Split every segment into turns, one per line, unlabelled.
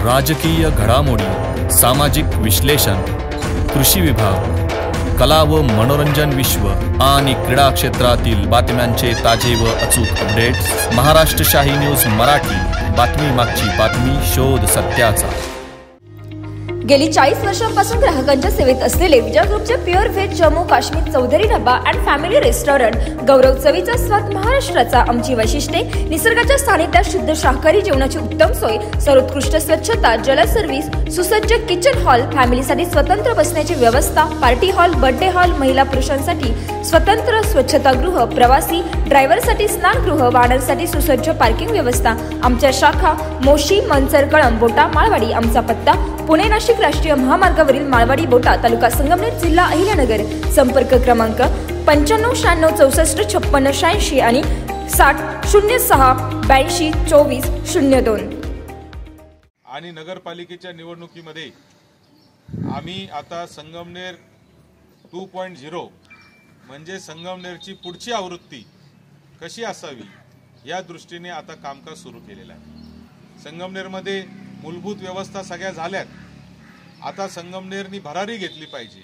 राजकीय घडामोडी, सामाजिक विश्लेषण, कृषी विभाग, कला व मनोरंजन विश्व आणि क्रीडा क्षेत्रातील बातम्यांचे ताजे व अचूक अपडेट्स महाराष्ट्र शाही न्यूज मराठी। बातमी मागची बातमी, शोध सत्याचा।
गेली 40 वर्षांपासून ग्राहकांच्या सेवेत असलेले विजय ग्रुपचे pure veg Jammu Kashmir Chaudhary Dhaba and family restaurant गौरव चवीचा स्वाद महाराष्ट्राचा। आमची वैशिष्ट्ये निसर्गाच्या सानिध्यात शुद्ध शाकाहारी जेवणाची उत्तम सोय, सर्वोत्कृष्ट स्वच्छता, जल सर्व्हिस, सुसज्ज किचन हॉल, फॅमिलीसाठी स्वतंत्र बसण्याची व्यवस्था, पार्टी हॉल, बर्थडे हॉल, महिला पुरुषांसाठी स्वतंत्र स्वच्छतागृह, प्रवासी ड्रायव्हरसाठी स्नानगृह, वाहनांसाठी सुसज्ज पार्किंग व्यवस्था। आमच्या शाखा मोशी, मनसर, कळंब, बोटा, माळवाडी। आमचा पत्ता पुणे नाशिक राष्ट्रीय महामार्गावरील माळवाडी बोटा, तालुका संगमनेर, जिल्हा अहिल्यानगर। संपर्क क्रमांक 95 96 64 56 86 आणि 60 06 82 24 02।
आणि नगरपालिकेच्या निवडणुकीमध्ये आम्ही आता संगमनेर 2.0 म्हणजे संगमनेरची पुढची आवृत्ती कशी असावी या दृष्टीने आता कामकाज सुरू केलेलं आहे। संगमनेरमध्ये मूलभूत व्यवस्था सगळ्या झाल्यात, आता संगमनेरनी भरारी घेतली पाहिजे।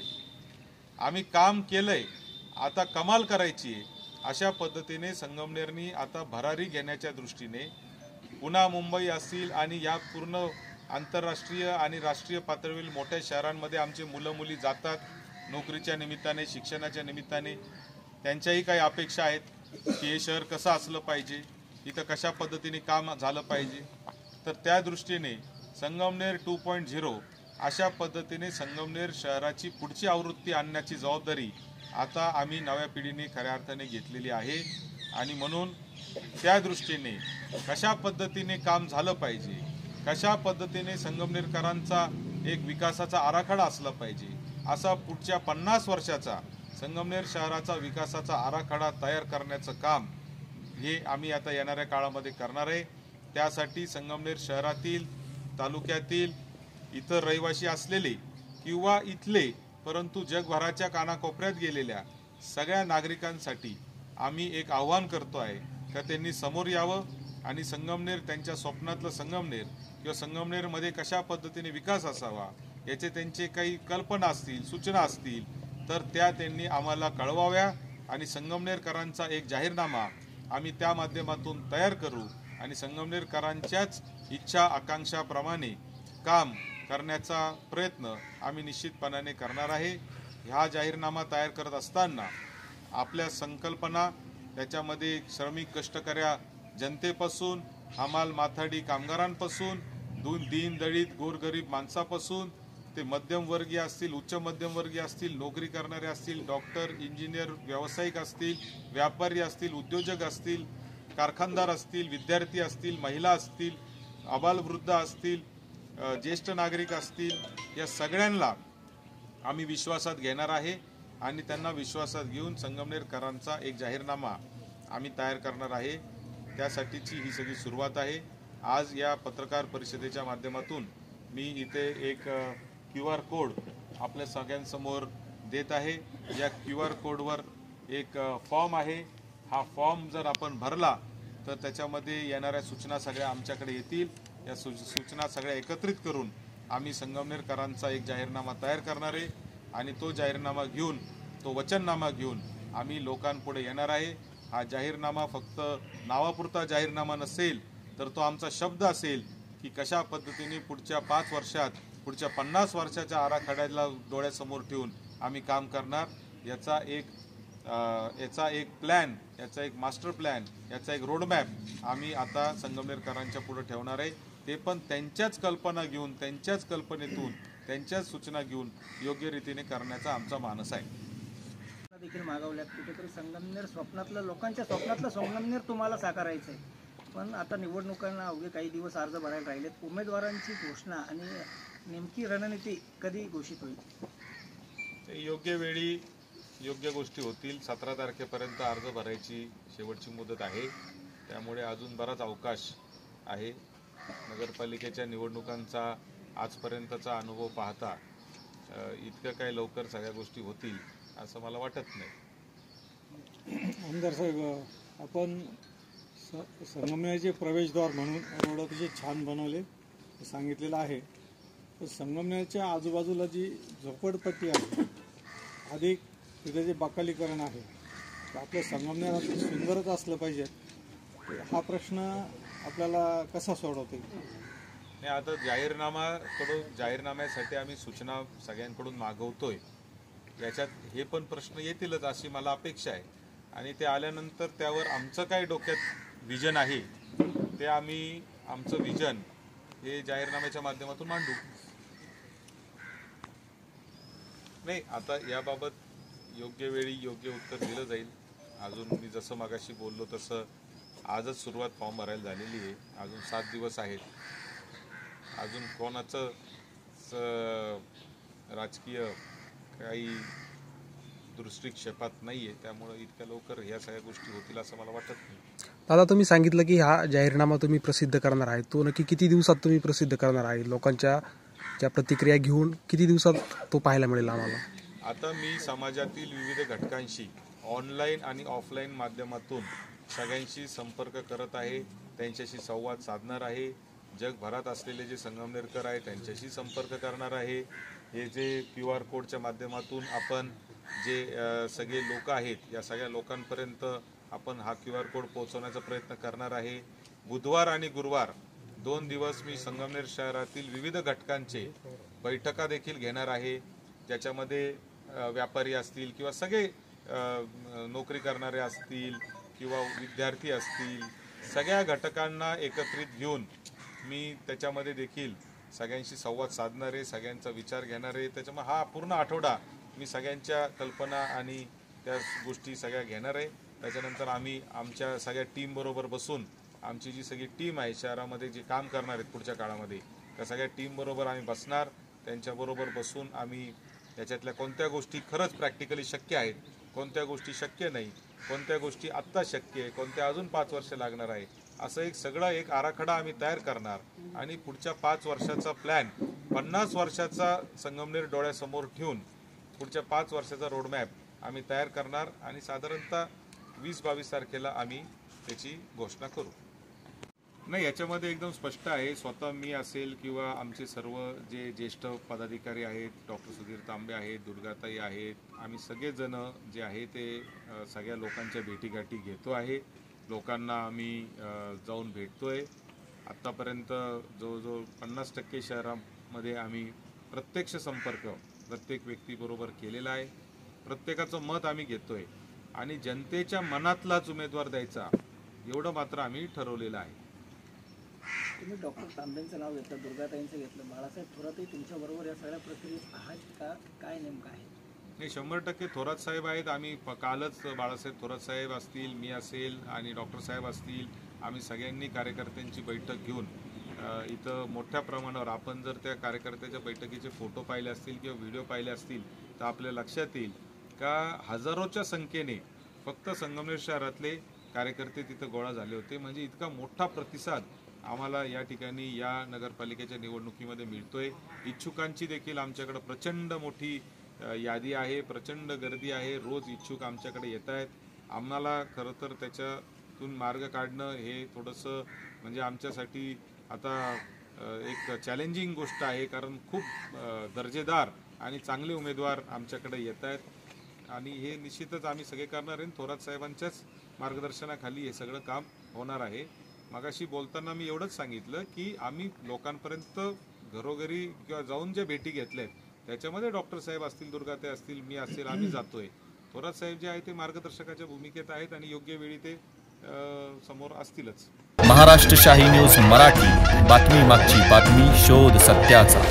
आम्ही काम केलंय, आता कमाल करायची आहे, अशा पद्धतीने संगमनेरनी आता भरारी घेण्याच्या दृष्टीने पुणे, मुंबई असतील आणि या पूर्ण आंतरराष्ट्रीय आणि राष्ट्रीय पातळीवरील मोठ्या शहरांमध्ये आमचे मुलं मुली जातात नोकरीच्या निमित्ताने, शिक्षणाच्या निमित्ताने। त्यांच्याही काही अपेक्षा आहेत की हे शहर कसं असलं पाहिजे, इथं कशा पद्धतीने काम झालं पाहिजे। तर त्या दृष्टीने संगमनेर 2.0 अशा पद्धतीने संगमनेर शहराची पुढची आवृत्ती आणण्याची जबाबदारी आता आम्ही नव्या पिढीने खऱ्या अर्थाने घेतलेली आहे। आणि म्हणून त्या दृष्टीने कशा पद्धतीने काम झालं पाहिजे, कशा पद्धतीने संगमनेरकरांचा एक विकासाचा आराखडा असला पाहिजे, असा पुढच्या 50 वर्षाचा संगमनेर शहराचा विकासाचा आराखडा तयार करण्याचं काम हे आम्ही आता येणाऱ्या काळामध्ये करणार आहे। त्यासाठी संगमनेर शहरातील, तालुक्यातील इतर रहिवासी असलेले किंवा इथले परंतु जगभराच्या कानाकोपऱ्यात गेलेल्या सगळ्या नागरिकांसाठी आम्ही एक आव्हान करतो आहे का त्यांनी समोर यावं आणि संगमनेर, त्यांच्या स्वप्नातलं संगमनेर किंवा संगमनेरमध्ये कशा पद्धतीने विकास असावा याचे त्यांचे काही कल्पना असतील, सूचना असतील तर त्या त्यांनी आम्हाला कळवाव्या आणि संगमनेरकरांचा एक जाहीरनामा आम्ही त्या माध्यमातून तयार करू आणि संगमनेरकरांच्याच इच्छा आकांक्षाप्रमाणे काम करण्याचा प्रयत्न आम्ही निश्चितपणाने करणार आहे। हा जाहीरनामा तयार करत असताना आपल्या संकल्पना त्याच्यामध्ये श्रमिक कष्टकऱ्या जनतेपासून, हमाल माथाडी कामगारांपासून, दीन दलित गोरगरीब माणसापासून ते मध्यमवर्गीय असतील, उच्च मध्यमवर्गीय असतील, नोकरी करणारे असतील, डॉक्टर, इंजिनियर, व्यावसायिक असतील, व्यापारी असतील, उद्योजक असतील, कारखानदार असतील, विद्यार्थी असतील, महिला असतील, आबालवृद्ध असतील, ज्येष्ठ नागरिक असतील, या सगळ्यांना आम्ही विश्वासात घेणार आहे आणि त्यांना विश्वासात घेऊन संगमनेरकरांचा एक जाहीरनामा आम्ही तयार करणार आहे। त्यासाठीची ही सगळी सुरुवात आहे। आज या पत्रकार परिषदेच्या माध्यमातून मी इथे एक QR कोड आपल्या सगळ्यांसमोर देत आहे। या QR कोडवर एक फॉर्म आहे। हा फॉर्म जर आपण भरला तर त्याच्यामध्ये येणाऱ्या सूचना सगळ्या आमच्याकडे येतील। या सूचना सगळ्या एकत्रित करून आम्ही संगमनेरकरांचा एक जाहीरनामा तयार करणार आहे आणि तो जाहीरनामा घेऊन, तो वचननामा घेऊन आम्ही लोकांपुढे येणार आहे। हा जाहीरनामा फक्त नावापुरता जाहीरनामा नसेल तर तो आमचा शब्द असेल की कशा पद्धतीने पुढच्या 5 वर्षात, पुढच्या 50 वर्षाच्या आराखड्याला डोळ्यासमोर ठेवून आम्ही काम करणार। याचा एक प्लॅन, याचा एक मास्टर प्लॅन, याचा एक रोडमॅप आम्ही आता संगमनेरकरांच्या पुढे ठेवणार आहे। ते पण त्यांच्याच कल्पना घेऊन, त्यांच्याच कल्पनेतून, त्यांच्याच सूचना घेऊन योग्य रीतीने करण्याचा आमचा मानस आहे।
देखील मागवल्यात कुठेतरी संगमनेर स्वप्नातलं, लोकांच्या स्वप्नातलं संगमनेर तुम्हाला साकारायचं आहे, पण आता निवडणुकांना अवघे काही दिवस अर्ज भरायला राहिलेत। उमेदवारांची घोषणा आणि नेमकी रणनीती कधी घोषित होईल?
ते योग्य वेळी योग्य गोष्टी होतील। 17 तारखेपर्यंत अर्ज भरायची शेवटची मुदत आहे, त्यामुळे अजून बराच अवकाश आहे। नगरपालिकेच्या निवडणुकांचा आजपर्यंतचा अनुभव पाहता इतकं काही लवकर सगळ्या गोष्टी होतील असं मला वाटत नाही।
आमदार साहेब, आपण संगमनेरचे प्रवेशद्वार म्हणून रोड अतिशय छान बनवले सांगितलेलं आहे. तर संगमनेरच्या आजूबाजूला जी झोपडपट्टी आहे, अधिक तिथे जे बकालीकरण आहे, तर आपलं संगमनेर असं सुंदरच असलं पाहिजे. हा प्रश्न आपल्याला कसा सोडवता येईल?
नाही, आता जाहीरनाम्यासाठी आम्ही सूचना सगळ्यांकडून मागवतोय. याच्यात हे पण प्रश्न येतीलच अशी मला अपेक्षा आहे. आणि ते आल्यानंतर त्यावर आमचं काय डोक्यात विजन आहे ते आम्ही आमचं विजन हे जाहीरनाम्याच्या माध्यमातून मांडू. नाही, आता याबाबत योग्य वेळी योग्य उत्तर दिलं जाईल. अजून मी जसं मगाशी बोललो तसं आजच सुरुवात फॉर्म भरायला झालेली आहे. अजून 7 दिवस आहेत. अजून कोणाचं राजकीय काही दृष्टिक्षेपात नाही आहे, त्यामुळे इतक्या लवकर ह्या सगळ्या गोष्टी होतील असं मला वाटत नाही.
दादा, तुम्ही सांगितलं की हा जाहीरनामा तुम्ही प्रसिद्ध करणार आहे, तो नक्की किती दिवसात तुम्ही प्रसिद्ध करणार आहे? लोकांच्या त्या प्रतिक्रिया घेऊन किती दिवसात तो पाहायला मिळेल आम्हाला?
आता मी समाजातील विविध घटकांशी ऑनलाईन आणि ऑफलाईन माध्यमातून सगळ्यांशी संपर्क करत आहे, त्यांच्याशी संवाद साधणार आहे. जगभरात असलेले जे संगमनेरकर आहेत त्यांच्याशी संपर्क करणार आहे. हे जे QR कोडच्या माध्यमातून आपण जे सगळे लोक आहेत या सगळ्या लोकांपर्यंत आपण हा QR कोड पोहोचवण्याचा प्रयत्न करणार आहे. बुधवार आणि गुरुवार 2 दिवस मी संगमनेर शहरातील विविध घटकांचे बैठका देखील घेणार आहे, ज्याच्यामध्ये व्यापारी असतील किंवा सगळे नोकरी करणारे असतील किंवा विद्यार्थी असतील, सगळ्या घटकांना एकत्रित घेऊन मी त्याच्यामध्ये देखील सगळ्यांशी संवाद साधणार आहे, सगळ्यांचा विचार घेणार आहे. त्याच्यामुळे हा पूर्ण आठवडा मी सगळ्यांच्या कल्पना आणि त्या गोष्टी सगळ्या घेणार आहे. त्याच्यानंतर आम्ही आमच्या सगळ्या टीमबरोबर बसून, आमची जी सगळी टीम आहे शहरामध्ये जे काम करणार आहेत पुढच्या काळामध्ये, त्या सगळ्या टीमबरोबर आम्ही बसणार. त्यांच्याबरोबर बसून आम्ही त्याच्यातल्या कोणत्या गोष्टी खरंच प्रॅक्टिकली शक्य आहेत, कोणत्या गोष्टी शक्य नाही, कोणत्या गोष्टी आत्ता शक्य आहे, कोणत्या अजून 5 वर्ष लागणार आहे, असं एक आराखडा आम्ही तयार करणार. आणि पुढच्या 5 वर्षाचा प्लॅन, 50 वर्षाचा संगमनेर डोळ्यासमोर ठेवून पुढच्या 5 वर्षाचा रोडमॅप आम्ही तयार करणार आणि साधारणतः 20-22 तारखेला आम्ही त्याची घोषणा करू. नाही, याच्यामध्ये एकदम स्पष्ट आहे. स्वतः मी असेल किंवा आमचे सर्व जे ज्येष्ठ पदाधिकारी आहेत, डॉक्टर सुधीर तांबे आहेत, दुर्गाताई आहेत, आम्ही सगळेजण जे आहे ते सगळ्या लोकांच्या भेटीगाठी घेतो आहे. लोकांना आम्ही जाऊन भेटतोय. आत्तापर्यंत जवळजवळ 50% शहरामध्ये आम्ही प्रत्यक्ष संपर्क प्रत्येक व्यक्तीबरोबर केलेला आहे. प्रत्येकाचं मत आम्ही घेतोय आणि जनतेच्या मनातलाच उमेदवार द्यायचा एवढं मात्र आम्ही ठरवलेलं आहे.
तुम्ही डॉक्टर तांबेंचं नाव घेतलं, दुर्गाताईंचं घेतलं, बाळासाहेब थोरातही तुमच्याबरोबर या सगळ्या प्रक्रियेत आहात का? काय नेमकं आहे?
नाही, 100% थोरात साहेब आहेत. आम्ही कालच बाळासाहेब थोरात साहेब असतील, मी असेल आणि डॉक्टर साहेब असतील, आम्ही सगळ्यांनी कार्यकर्त्यांची बैठक घेऊन इथं मोठ्या प्रमाणावर, आपण जर त्या कार्यकर्त्याच्या बैठकीचे फोटो पाहिले असतील किंवा व्हिडिओ पाहिले असतील तर आपल्या लक्षात येईल का हजारोच्या संख्येने फक्त संगमनेर शहरातले कार्यकर्ते तिथं गोळा झाले होते. म्हणजे इतका मोठा प्रतिसाद आम्हाला या ठिकाणी या नगरपालिकेच्या निवडणुकीमध्ये मिळतोय. इच्छुकांची देखील आमच्याकडे प्रचंड मोठी यादी आहे, प्रचंड गर्दी आहे. रोज इच्छुक आमच्याकडे येत आहेत. आम्हाला खरं तर त्याच्यातून मार्ग काढणं हे थोडंसं म्हणजे आमच्यासाठी आता एक चॅलेंजिंग गोष्ट आहे, कारण खूप दर्जेदार आणि चांगले उमेदवार आमच्याकडे येत आहेत आणि हे निश्चितच आम्ही सगळे करणार आहे. थोरात साहेबांच्याच मार्गदर्शनाखाली हे सगळं काम होणार आहे. मगाशी बोलताना मी एवढंच सांगितलं की आम्ही लोकांपर्यंत घरोघरी किंवा जाऊन जे भेटी घेतल्यात त्याच्यामध्ये डॉक्टर साहेब असतील, दुर्गाताई असतील, मी असेल, आम्ही जातोय. थोरात साहेब जे आहे ते मार्गदर्शकाच्या भूमिकेत आहेत आणि योग्य वेळी ते समोर असतीलच.
महाराष्ट्र शाही न्यूज मराठी, बातमी मागची बातमी, शोध सत्याचा.